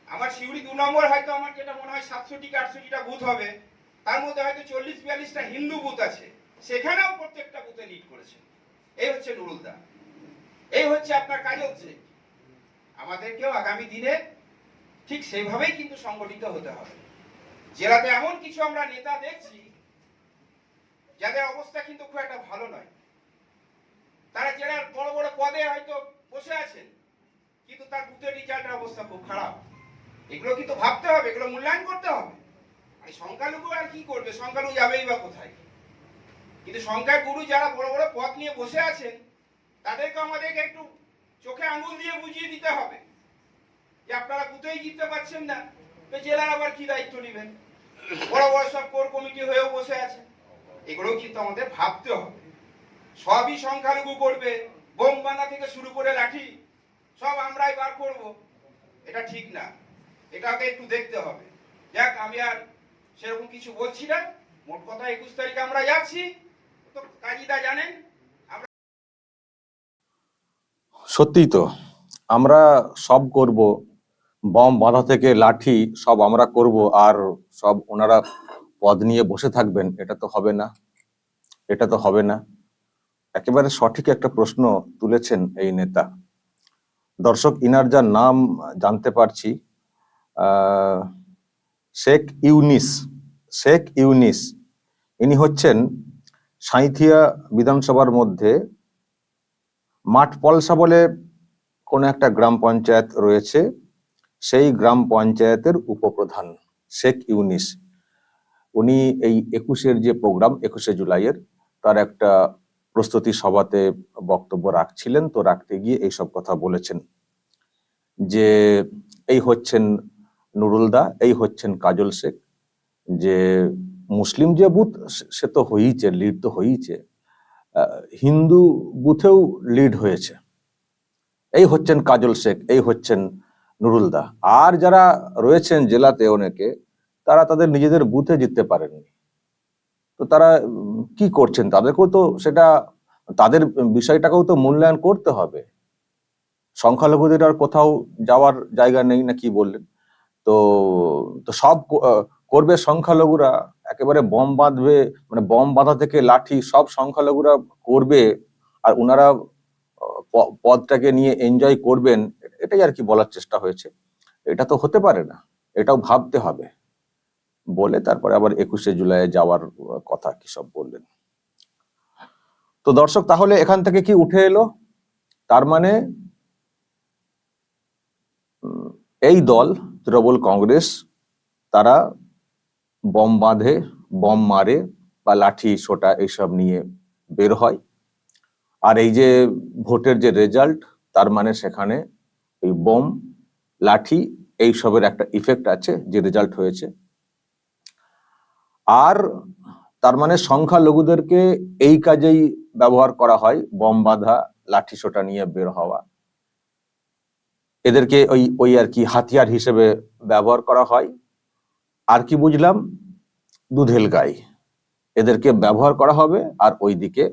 আমার শিউরি 2 নম্বর হয়তো আমার যেটা মনে হয় 700টি 800টা বুথ হবে, তার মধ্যে হয়তো 40-42টা হিন্দু বুথ আছে, সেখানেও প্রত্যেকটা বুথে লিড করেছে। এই হচ্ছে নুরুলদা, এই হচ্ছে আপনার কাজল শেখ। আমাদেরকেও আগামী দিনে ঠিক সেইভাবেই কিন্তু সংগঠিত হতে হবে। জেলাতে এমন কিছু আমরা নেতা দেখছি যাদের অবস্থা কিন্তু খুব একটা ভালো নয়। তারা জেলার বড় বড় পদে হয়তো বসে আছেন, কিন্তু তার বুথের রেজাল্টের অবস্থা খুব খারাপ। এগুলো কিন্তু ভাবতে হবে, এগুলো মূল্যায়ন করতে হবে। আর সংখ্যালঘু আর কি করবে, সংখ্যালঘু যাবেই বা কোথায়? কিন্তু সংখ্যাগুরু যারা বড় বড় পদ নিয়ে বসে আছেন, তাদেরকে আমাদেরকে একটু চোখে আঙুল দিয়ে বুঝিয়ে দিতে হবে যে আপনারা বুথেই জিততে পারছেন না, তো জেলার আবার কি দায়িত্ব নেবেন? বড় বড় সব কোর কমিটি হয়েও বসে আছে। এগুলোও কিন্তু আমাদের ভাবতে হবে। সবই সংখ্যালঘু করবে, বোম বাঁধা থেকে শুরু করে লাঠি সব আমরাই বার করব, এটা ঠিক না। এটাকে একটু দেখতে হবে। যাক, আমি আর সেরকম কিছু বলছি না। মোট কথা 21 তারিখে আমরা যাচ্ছি, তো কাজীদা জানেন। সত্যিই তো আমরা সব করব, বম বাঁধা থেকে লাঠি সব আমরা করব, আর সব ওনারা পদ নিয়ে বসে থাকবেন। এটা তো হবে না, এটা তো হবে না। একেবারে সঠিক একটা প্রশ্ন তুলেছেন এই নেতা। দর্শক, ইনার যার নাম জানতে পারছি, শেখ ইউনিস। শেখ ইউনিস ইনি হচ্ছেন সাঁইথিয়া বিধানসভার মধ্যে মাঠপলসা বলে কোন একটা গ্রাম পঞ্চায়েত রয়েছে, সেই গ্রাম পঞ্চায়েতের উপপ্রধান শেখ ইউনিস। উনি এই 21-এর যে প্রোগ্রাম 21শে জুলাইয়ের, তার একটা প্রস্তুতি সভাতে বক্তব্য রাখছিলেন। তো রাখতে গিয়ে এইসব কথা বলেছেন যে এই হচ্ছেন নুরুলদা, এই হচ্ছেন কাজল শেখ, যে মুসলিম যে বুথ সে তো হয়েইছে, লিড তো হয়েইছে, হিন্দু বুথেও লিড হয়েছে। এই হচ্ছেন কাজল শেখ, এই হচ্ছেন নুরুলদা। আর যারা রয়েছেন জেলাতে অনেকে, তারা তাদের নিজেদের বুথে জিততে পারেননি। তো তারা কি করছেন, তাদেরকেও তো সেটা, তাদের বিষয়টাকেও তো মূল্যায়ন করতে হবে। সংখ্যালঘুদের আর কোথাও যাওয়ার জায়গা নেই না, কি বললেন? তো তো সব করবে সংখ্যালঘুরা, একেবারে বম বাঁধবে, মানে বম বাঁধা থেকে লাঠি সব সংখ্যালঘুরা করবে, আর ওনারা পদটাকে নিয়ে এনজয় করবেন, এটাই আর কি বলার চেষ্টা হয়েছে। এটা তো হতে পারে না, এটাও ভাবতে হবে বলে তারপরে আবার 21শে জুলাই যাওয়ার কথা কি সব বললেন। তো দর্শক, তাহলে এখান থেকে কি উঠে এলো? তার মানে এই দল তৃণমূল কংগ্রেস, তারা বম বাঁধে, বম মারে বা লাঠি সোটা এইসব নিয়ে বের হয়। আর এই যে ভোটের যে রেজাল্ট, তার মানে সেখানে এই বোম লাঠি এইসবের একটা ইফেক্ট আছে, যে রেজাল্ট হয়েছে। আর তার মানে সংখ্যালঘুদেরকে এই কাজেই ব্যবহার করা হয়, বম বাঁধা লাঠি সোটা নিয়ে বের হওয়া, এদেরকে ওই ওই আর কি হাতিয়ার হিসেবে ব্যবহার করা হয়। আর কি বুঝলাম, দুধেল গাই, এদেরকে ব্যবহার করা হবে। আর ওইদিকে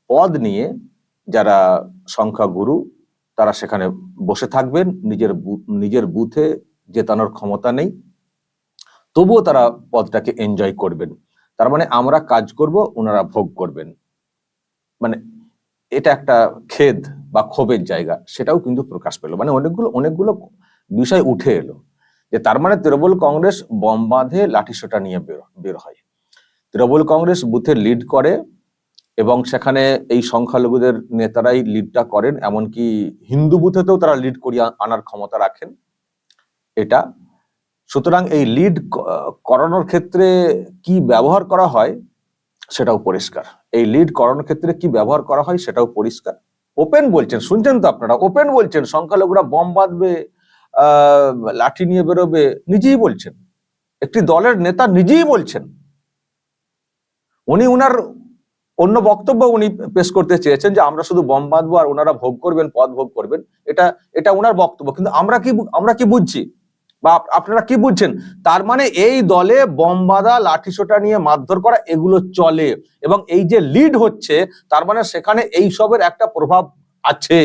পদ নিয়ে যারা সংখ্যাগুরু, তারা সেখানে বসে থাকবেন, নিজের বুথে জেতানোর ক্ষমতা নেই, তবুও তারা পদটাকে এনজয় করবেন। তার মানে আমরা কাজ করব, ওনারা ভোগ করবেন। মানে এটা একটা খেদ বা ক্ষোভের জায়গা, সেটাও কিন্তু প্রকাশ পেল। মানে অনেকগুলো বিষয় উঠে এলো, যে তার মানে তৃণমূল কংগ্রেস বম বাঁধে লাঠিসোঁটা নিয়ে বের হয়। তৃণমূল কংগ্রেস বুথে লিড করে এবং সেখানে এই সংখ্যালঘুদের নেতারাই লিডটা করেন, এমনকি হিন্দু বুথেতেও তারা লিড করিয়ে আনার ক্ষমতা রাখেন। এটা সুতরাং এই লিড করানোর ক্ষেত্রে কি ব্যবহার করা হয় সেটাও পরিষ্কার। এই লিড করানোর ক্ষেত্রে কি ব্যবহার করা হয় সেটাও পরিষ্কার। ওপেন বলছেন, শুনছেন তো আপনারা, ওপেন বলছেন সংখ্যালঘুরা বম বাঁধবে, লাঠি নিয়ে বেরোবে, নিজেই বলছেন, একটি দলের নেতা নিজেই বলছেন। উনি উনার অন্য বক্তব্য উনি পেশ করতে চেয়েছেন যে আমরা শুধু বম বাঁধবো আর ওনারা ভোগ করবেন, পদ ভোগ করবেন, এটা ওনার বক্তব্য। কিন্তু আমরা কি বুঝছি বা আপনারা কি বুঝছেন? তার মানে এই দলে বম বাঁধা লাঠিসোঁটা নিয়ে মারধর করা এগুলো চলে, এবং এই যে লিড হচ্ছে, তার মানে সেখানে এই সবের একটা প্রভাব আছে।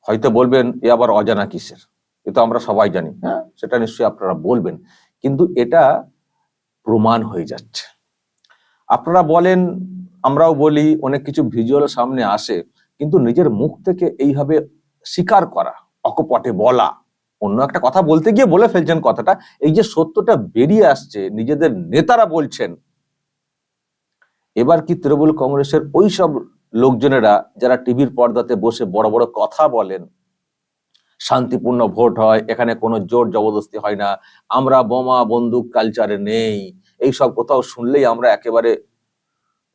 হয়তো বলবেন এ আবার অজানা কিসের, এ তো আমরা সবাই জানি, হ্যাঁ সেটা নিশ্চয়ই আপনারা বলবেন, কিন্তু এটা প্রমাণ হয়ে যাচ্ছে। আপনারা বলেন, আমরাও বলি, অনেক কিছু ভিজুয়াল সামনে আসে, কিন্তু নিজের মুখ থেকে এইভাবে স্বীকার করা, অকপটে বলা, অন্য একটা কথা বলতে গিয়ে বলে ফেলছেন কথাটা, এই যে সত্যটা বেরিয়ে আসছে, নিজেদের নেতারা বলছেন, এবার কি তৃণমূল কংগ্রেসের ওই সব লোকজনেরা যারা টিভির পর্দাতে বসে বড় বড় কথা বলেন, শান্তিপূর্ণ ভোট হয়, এখানে কোনো জোর জবরদস্তি হয় না, আমরা বোমা বন্দুক কালচারে নেই, এইসব কোথাও শুনলেই আমরা একেবারে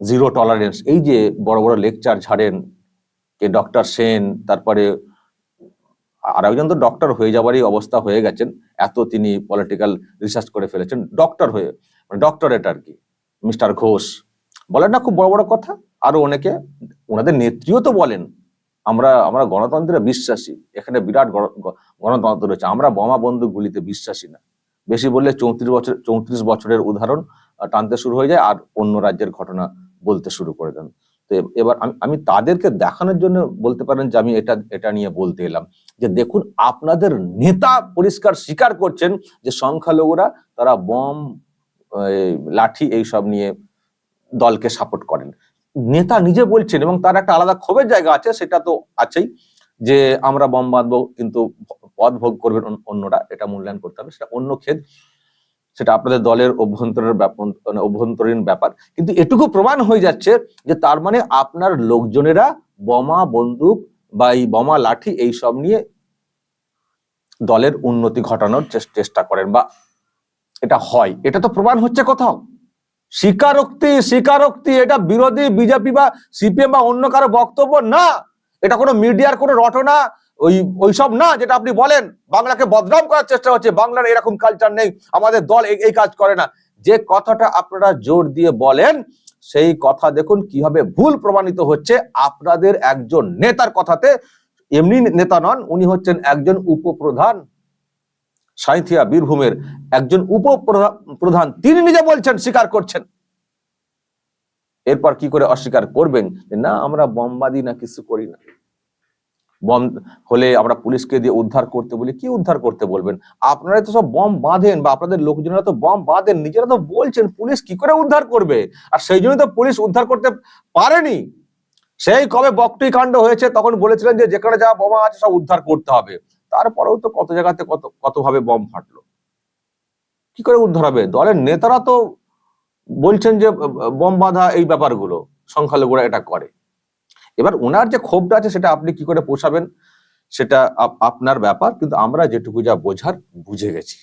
জিরো টলারেন্স, এই যে বড় বড় লেকচার ঝাড়েন কে ডক্টর সেন, তারপরে আর একজন তো ডক্টর হয়ে যাবারই অবস্থা হয়ে গেছেন, এত তিনি পলিটিক্যাল রিসার্চ করে ফেলেছেন, ডক্টর হয়ে, ডক্টরেট আর কি, মিস্টার ঘোষ বলেন না খুব বড় বড় কথা। আরো অনেকে, ওনাদের নেত্রীও তো বলেন, আমরা আমরা গণতন্ত্রে বিশ্বাসী, এখানে বিরাট গণতন্ত্র রয়েছে, আমরা বোমা বন্দুক গুলিতে বিশ্বাসী না। বেশি বললে 34 বছরের উদাহরণ টানতে শুরু হয়ে যায় আর অন্য রাজ্যের ঘটনা বলতে শুরু করে দেন। তো এবার আমি তাদেরকে দেখানোর জন্য বলতে পারেন যে আমি এটা নিয়ে বলতে এলাম যে দেখুন, আপনাদের নেতা পরিষ্কার স্বীকার করছেন যে সংখ্যালঘুরা তারা বম, লাঠি এইসব নিয়ে দলকে সাপোর্ট করেন। নেতা নিজে বলছেন, এবং তার একটা আলাদা ক্ষোভের জায়গা আছে, সেটা তো আছেই, যে আমরা বম বাঁধবো কিন্তু পদ ভোগ করবেন অন্যরা, এটা মূল্যায়ন করতে হবে, সেটা অন্য ক্ষেত, সেটা আপনাদের দলের অভ্যন্তরীণ ব্যাপার। কিন্তু এটুকু প্রমাণ হয়ে যাচ্ছে যে তার মানে আপনার লোকজনেরা বোমা বন্দুক বা এই বোমা লাঠি এইসব নিয়ে দলের উন্নতি ঘটানোর চেষ্টা করেন, বা এটা হয়, এটা তো প্রমাণ হচ্ছে কোথাও। স্বীকারোক্তি, এটা বিরোধী বিজেপি বা সিপিএম বা অন্য কারো বক্তব্য না, এটা কোনো মিডিয়ার কোনো রটনা, ওইসব না যেটা আপনি বলেন বাংলাকে বদনাম করার চেষ্টা হচ্ছে, বাংলার এরকম কালচার নেই, আমাদের দল এই কাজ করে না। যে কথাটা আপনারা জোর দিয়ে বলেন, সেই কথা দেখুন কিভাবে ভুল প্রমাণিত হচ্ছে আপনাদের একজন নেতার কথাতে। এমনি নেতা নন, উনি হচ্ছেন একজন উপপ্রধান, সাঁইথিয়া বীরভূমের একজন উপপ্রধান, তিনি নিজে বলছেন, স্বীকার করছেন। এরপর কি করে অস্বীকার করবেন না আমরা বোমবাদী না কিছু করি না, বম হলে আমরা পুলিশকে দিয়ে উদ্ধার করতে বলি, কি উদ্ধার করতে বলবেন? আপনারা তো সব বম বাঁধেন, বা আপনাদের লোকজনেরা তো বম বাঁধেন, নিজেরা তো বলছেন, পুলিশ কি করে উদ্ধার করবে? আর সেই জন্য তো পুলিশ উদ্ধার করতে পারেনি। সেই কবে বকটি কাণ্ড হয়েছে তখন বলেছিলেন যে যেখানে যা বোমা আছে সব উদ্ধার করতে হবে, তারপরেও তো কত জায়গাতে কত ভাবে বম ফাটলো, কি করে উদ্ধার হবে? দলের নেতারা তো বলছেন যে বম বাঁধা এই ব্যাপারগুলো সংখ্যালঘুরা এটা করে। এবার ওনার যে ক্ষোভটা আছে সেটা আপনি কি করে পোষাবেন সেটা আপনার ব্যাপার, কিন্তু আমরা যেটুকু যা বোঝার বুঝে গেছি।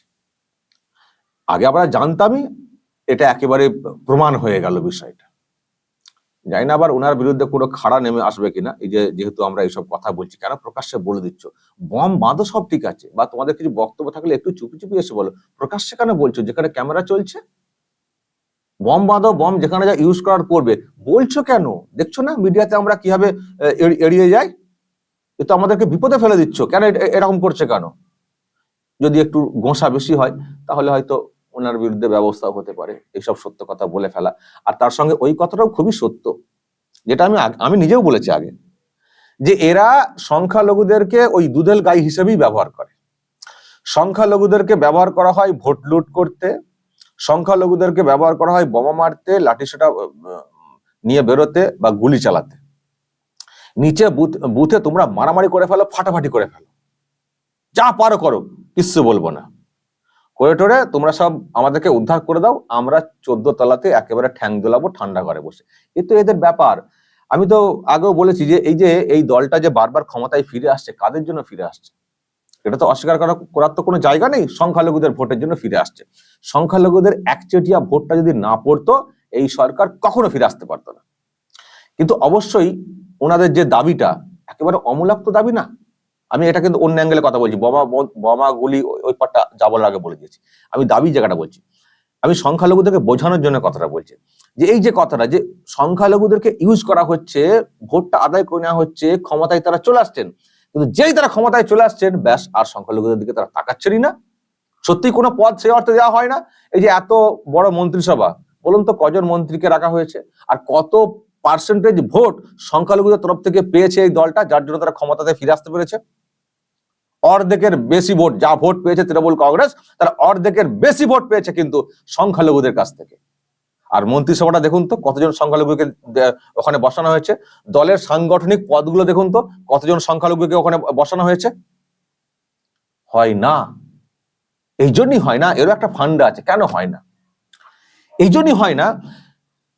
আগে আমরা জানতামই, এটা একেবারে প্রমাণ হয়ে গেল বিষয়টা। জানি না আবার ওনার বিরুদ্ধে কোনো খাড়া নেমে আসবে কিনা, এই যে যেহেতু আমরা এইসব কথা বলছি, কেন প্রকাশ্যে বলে দিচ্ছ বম বাঁধো, সব ঠিক আছে, বা তোমাদের কিছু বক্তব্য থাকলে একটু চুপি চুপি এসে বলো, প্রকাশ্যে কেন বলছো যেখানে ক্যামেরা চলছে? বম বাঁধো, বম যেখানে যা ইউজ করার করবে, বলছো কেন? দেখছো না মিডিয়াতে আমরা কিভাবে এড়িয়ে যাই? এ তো আমাদেরকে বিপদে ফেলে দিচ্ছ, কেন এরকম করছে কেন? যদি একটু গোঁসা বেশি হয় তাহলে হয়তো ওনার বিরুদ্ধে ব্যবস্থা হতে পারে, এইসব সত্য কথা বলে ফেলা। আর তার সঙ্গে ওই কথাটাও খুবই সত্য, যেটা আমি নিজেও বলেছি আগে, যে এরা সংখ্যালঘুদেরকে ওই দুধেল গাই হিসেবেই ব্যবহার করে। সংখ্যালঘুদেরকে ব্যবহার করা হয় ভোট লুট করতে, সংখ্যালঘুদেরকে ব্যবহার করা হয় বোমা মারতে, লাঠিসোঁটা নিয়ে বেরোতে বা গুলি চালাতে। নিচে বুথে তোমরা মারামারি করে ফেলো, ফাটাফাটি করে ফেলো, যা পারো করো, কিচ্ছু বলবো না, করে টোরে তোমরা সব আমাদেরকে উদ্ধার করে দাও, আমরা 14 তলাতে একেবারে ঠ্যাং দোলাবো ঠান্ডা ঘরে বসে। এ তো এদের ব্যাপার। আমি তো আগেও বলেছি যে এই দলটা যে বারবার ক্ষমতায় ফিরে আসছে, কাদের জন্য ফিরে আসছে এটা তো অস্বীকার করার তো কোনো জায়গা নেই। সংখ্যালঘুদের ভোটের জন্য ফিরে আসছে। সংখ্যালঘুদের একচেটিয়া ভোটটা যদি না পড়তো, এই সরকার কখনো ফিরে আসতে পারতো না। কিন্তু অবশ্যই ওনাদের যে দাবিটা একেবারে অমূলক তো দাবি না। আমি এটা কিন্তু অন্য অ্যাঙ্গেলে কথা বলছি, বোমা গুলি ওই পাটটা যাবার আগে বলে দিয়েছি, আমি দাবি জায়গাটা বলছি। আমি সংখ্যালঘুদেরকে বোঝানোর জন্য কথাটা বলছি, যে এই যে কথাটা যে সংখ্যালঘুদেরকে ইউজ করা হচ্ছে, ভোটটা আদায় করে নেওয়া হচ্ছে, ক্ষমতায় তারা চলে আসছেন, কিন্তু যেই তারা ক্ষমতায় চলে আসছেন ব্যাস আর সংখ্যালঘুদের দিকে তারা তাকাচ্ছেনই না। সত্যি কোনো পদ সেই অর্থে দেওয়া হয় না। এই যে এত বড় মন্ত্রিসভা, বলুন তো কজন মন্ত্রীকে রাখা হয়েছে, আর কত পার্সেন্টেজ ভোট সংখ্যালঘুদের তরফ থেকে পেয়েছে এই দলটা, যার জন্য তারা ক্ষমতাতে ফিরে আসতে পেরেছে? অর্ধেকের বেশি ভোট, যা ভোট পেয়েছে তৃণমূল কংগ্রেস তার অর্ধেকের বেশি ভোট পেয়েছে কিন্তু সংখ্যালঘুদের কাছ থেকে। আর মন্ত্রিসভাটা দেখুন তো কতজন সংখ্যালঘুকে ওখানে বসানো হয়েছে, দলের সাংগঠনিক পদগুলো দেখুন তো কতজন সংখ্যালঘুকে ওখানে বসানো হয়েছে। হয় না, এই জন্যই হয় না, এরও একটা ফান্ডা আছে। কেন হয় না? এই জন্যই হয় না,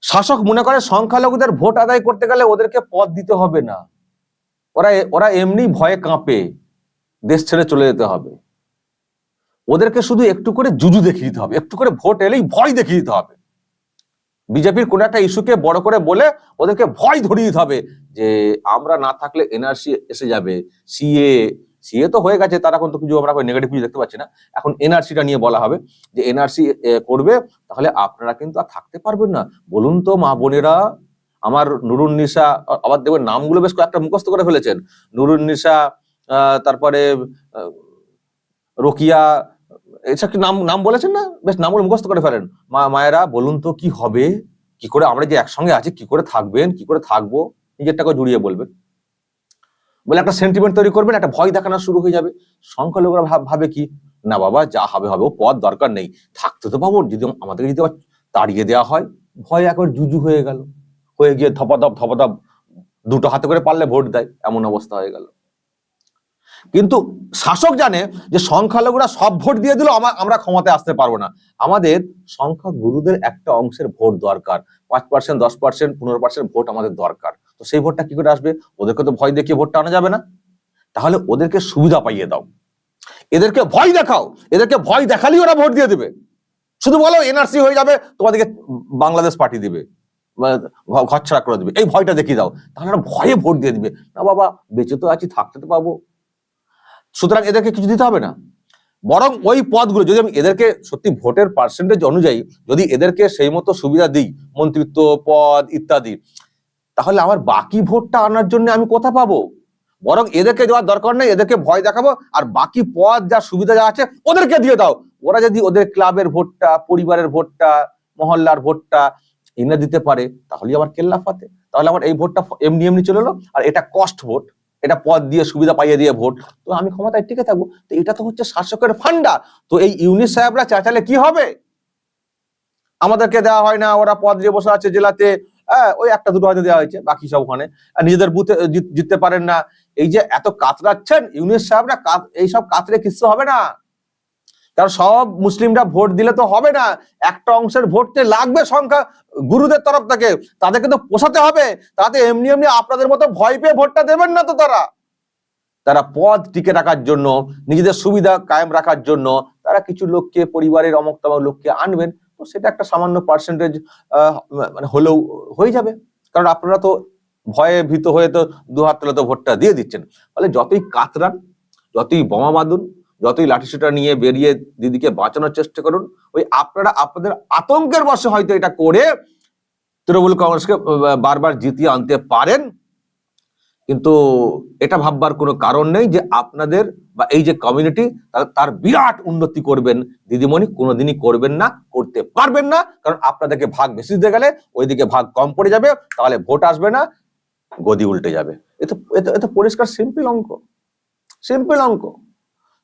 শাসক মনে করে সংখ্যালঘুদের ভোট আদায় করতে গেলে ওদেরকে পদ দিতে হবে না, ওরা এমনি ভয়ে কাঁপে, দেশ ছেড়ে চলে যেতে হবে, ওদেরকে শুধু একটু করে জুজু দেখিয়ে দিতে হবে, একটু করে ভোট এলেই ভয় দেখিয়ে দিতে হবে। বিজেপির কোন একটা ইস্যুকে বড় করে বলে ওদেরকে ভয় ধরিয়ে দিতে হবে যে আমরা না থাকলে এনআরসি এসে যাবে, সিএ তো হয়ে গেছে, তার এখন তো কিছু আমরা নেগেটিভ কিছু দেখতে পাচ্ছি না। এখন এনআরসিটা নিয়ে বলা হবে যে এনআরসি করবে, তাহলে আপনারা কিন্তু আর থাকতে পারবেন না। বলুন তো মা বোনেরা, আমার নুরুন্নিসা, আবার দেখবেন নামগুলো বেশ কয়েকটা মুখস্থ করে ফেলেছেন, নুরুন্নিসা, তারপরে রোকিয়া, এসব কি নাম নাম বলেছেন না, বেশ নামগুলো মুখস্থ করে ফেলেন। মায়েরা বলুন তো কি হবে, কি করে আমরা যে একসঙ্গে আছি, কি করে থাকবেন, কি করে থাকবো, নিজেরটাকে জুড়িয়ে বলবেন, বলে একটা সেন্টিমেন্ট তৈরি করবেন, একটা ভয় দেখানো শুরু হয়ে যাবে। সংখ্যালঘুরা ভাবে কি, না বাবা যা হবে হবে, ও পদ দরকার নেই, থাকতে তো পাবো, যদি আমাদেরকে যদি আবার তাড়িয়ে দেওয়া হয়, ভয় একবার জুজু হয়ে গেল, হয়ে গিয়ে ধপাধপ দুটো হাতে করে পারলে ভোট দেয়, এমন অবস্থা হয়ে গেল। কিন্তু শাসক জানে যে সংখ্যালঘুরা সব ভোট দিয়ে দিল, আমরা ক্ষমতায় আসতে পারবো না, আমাদের সংখ্যাগুরুদের একটা অংশের ভোট দরকার, 5%, 10%, 15% ভোট আমাদের দরকার। তো সেই ভোটটা কি করে আসবে? ওদেরকে তো ভয় দেখিয়ে ভোটটা আনা যাবে না, তাহলে ওদেরকে সুবিধা পাইয়ে দাও, এদেরকে ভয় দেখাও, এদেরকে ভয় দেখালেই ওরা ভোট দিয়ে দেবে। শুধু বলো এনআরসি হয়ে যাবে, তোমাদেরকে বাংলাদেশ পাঠিয়ে দিবে, ঘরছাড়া করে দিবে, এই ভয়টা দেখিয়ে দাও, তাহলে ওরা ভয়ে ভোট দিয়ে দিবে। না বাবা, বেঁচে তো আছি, থাকতে তো পাবো, সুতরাং এদেরকে কিছু দিতে হবে না। বরং ওই পদগুলো যদি আমি এদেরকে সত্যি ভোটের পার্সেন্টেজ অনুযায়ী যদি এদেরকে সেই মতো সুবিধা দিই, মন্ত্রিত্ব পদ ইত্যাদি, তাহলে আমার বাকি ভোটটা আনার জন্য আমি কোথা পাবো? বরং এদেরকে দেওয়ার দরকার নেই, এদেরকে ভয় দেখাবো, আর বাকি পদ যা সুবিধা যা আছে ওদেরকে দিয়ে দাও। ওরা যদি ওদের ক্লাবের ভোটটা, পরিবারের ভোটটা, মহল্লার ভোটটা এনে দিতে পারে, তাহলে আমার কেল্লা ফাতে, তাহলে আমার এই ভোটটা এমনি এমনি চলে এলো, আর এটা কস্ট ভোট, এটা পদ দিয়ে সুবিধা পাইয়ে দিয়ে ভোট, তো আমি ক্ষমতায় টিকে থাকবো। তো এটা তো হচ্ছে শাসকের ফান্ডা। তো এই ইউনিস সাহেবরা চাচালে কি হবে? আমাদেরকে দেওয়া হয় না, ওরা পদ দিয়ে বসে আছে জেলাতে, ওই একটা দুটো হয়তো দেওয়া হয়েছে, বাকি সব ওখানে, নিজেদের বুথে জিততে পারেন না। এই যে এত কাতরাচ্ছেন ইউনিস সাহেবরা, এইসব কাতরে কিছু হবে না, কারণ সব মুসলিমরা ভোট দিলে তো হবে না, একটা অংশের ভোটতে লাগবে সংখ্যা গুরুদের তরফ থেকে, তাদেরকে তো পোষাতে হবে, তাতে এমনি এমনি আপনাদের মতো ভয় পেয়ে ভোটটা দেবেন না তো। তারা পদ টিকে রাখার জন্য, নিজেদের সুবিধা কায়েম রাখার জন্য তারা কিছু লোককে, পরিবারের অমুক তমুক লোককে আনবেন, তো সেটা একটা সামান্য পার্সেন্টেজ মানে হলেও হয়ে যাবে, কারণ আপনারা তো ভয়ে ভীত হয়ে তো দুহাত তুলে তো ভোটটা দিয়ে দিচ্ছেন। ফলে যতই কাতরান, যতই বোমা বাঁধুন, যতই লাঠিসোঁটা নিয়ে বেরিয়ে দিদিকে বাঁচানোর চেষ্টা করুন, ওই আপনারা আপনাদের আতঙ্কের বশে হয়তো এটা করে তৃণমূল কংগ্রেসকে বারবার জিতিয়ে আনতে পারেন, কিন্তু এটা ভাববার কোনো কারণ নেই যে আপনাদের বা এই যে কমিউনিটি তার বিরাট উন্নতি করবেন দিদিমণি, কোনোদিনই করবেন না, করতে পারবেন না, কারণ আপনাদেরকে ভাগ বেশি দিতে গেলে ওইদিকে ভাগ কম পড়ে যাবে, তাহলে ভোট আসবে না, গদি উল্টে যাবে। এত পরিষ্কার সিম্পল অঙ্ক, সিম্পল অঙ্ক।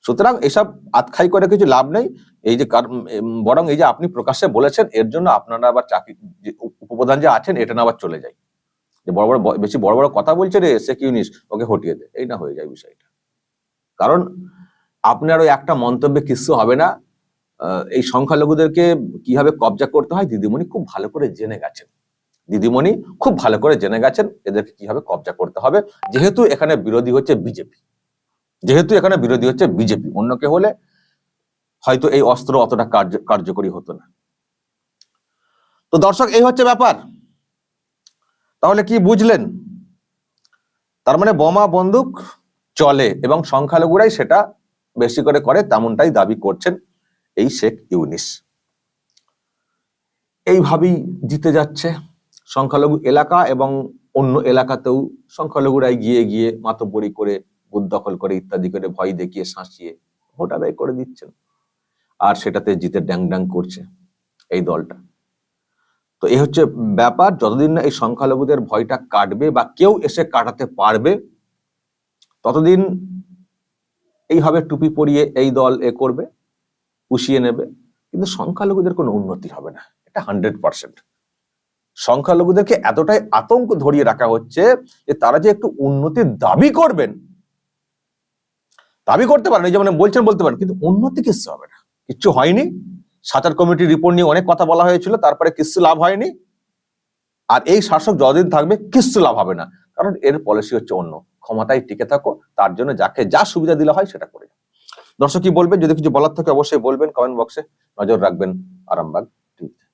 সুতরাং এসব আতখাই করে কিছু লাভ নেই। এই যে বরং এই যে আপনি প্রকাশ্যে বলেছেন, এর জন্য আপনারা আবার চাকরি উপপ্রধান যে আছেন এটা না আবার চলে যায়, যে বেশি বড় বড় কথা বলছে রে শেখ ইউনিস, ওকে হটিয়ে দে, এই না হয়ে যায় বিষয়টা। কারণ আপনার ওই একটা মন্তব্যে কিছু হবে না। এই সংখ্যালঘুদেরকে কিভাবে কবজা করতে হয় দিদিমণি খুব ভালো করে জেনে গেছেন, দিদিমণি খুব ভালো করে জেনে গেছেন এদেরকে কিভাবে কবজা করতে হবে। যেহেতু এখানে বিরোধী হচ্ছে বিজেপি, অন্য কে হলে হয়তো এই অস্ত্র অতটা কার্যকরী হতো না। তো দর্শক, এই হচ্ছে ব্যাপার। তাহলে কি বুঝলেন? তার মানে বোমা বন্দুক চলে এবং সংখ্যালঘুরাই সেটা বেশি করে করে, তেমনটাই দাবি করছেন এই শেখ ইউনিস। এইভাবেই জিতে যাচ্ছে সংখ্যালঘু এলাকা, এবং অন্য এলাকাতেও সংখ্যালঘুরাই গিয়ে গিয়ে মাতব্বরি করে, বুথ দখল করে ইত্যাদি করে ভয় দেখিয়ে শাঁসিয়ে ভোট আদায় করে দিচ্ছেন, আর সেটাতে জিতে ড্যাং ড্যাং করছে এই দলটা। তো এই হচ্ছে ব্যাপার। যতদিন না এই সংখ্যালঘুদের ভয়টা কাটবে বা কেউ এসে কাটাতে পারবে, ততদিন এইভাবে টুপি পরিয়ে এই দল এ করবে, পুষিয়ে নেবে, কিন্তু সংখ্যালঘুদের কোনো উন্নতি হবে না, এটা 100%। সংখ্যালঘুদেরকে এতটাই আতঙ্ক ধরিয়ে রাখা হচ্ছে যে তারা যে একটু উন্নতির দাবি করবেন, দাবি করতে পারেন, এই যেমন বলছেন বলতে পারেন, কিন্তু উন্নতি কিচ্ছু হবে না, কিচ্ছু হয়নি। সাচার কমিটির রিপোর্ট নিয়ে অনেক কথা বলা হয়েছিল, তারপরে কিচ্ছু লাভ হয়নি। আর এই শাসক যতদিন থাকবে কিচ্ছু লাভ হবে না, কারণ এর পলিসি হচ্ছে অন্য, ক্ষমতায় টিকে থাকো, তার জন্য যাকে যা সুবিধা দিলে হয় সেটা করে। দর্শক কি বলবেন, যদি কিছু বলার থাকে অবশ্যই বলবেন কমেন্ট বক্সে। নজর রাখবেন আরামবাগ টিভিতে।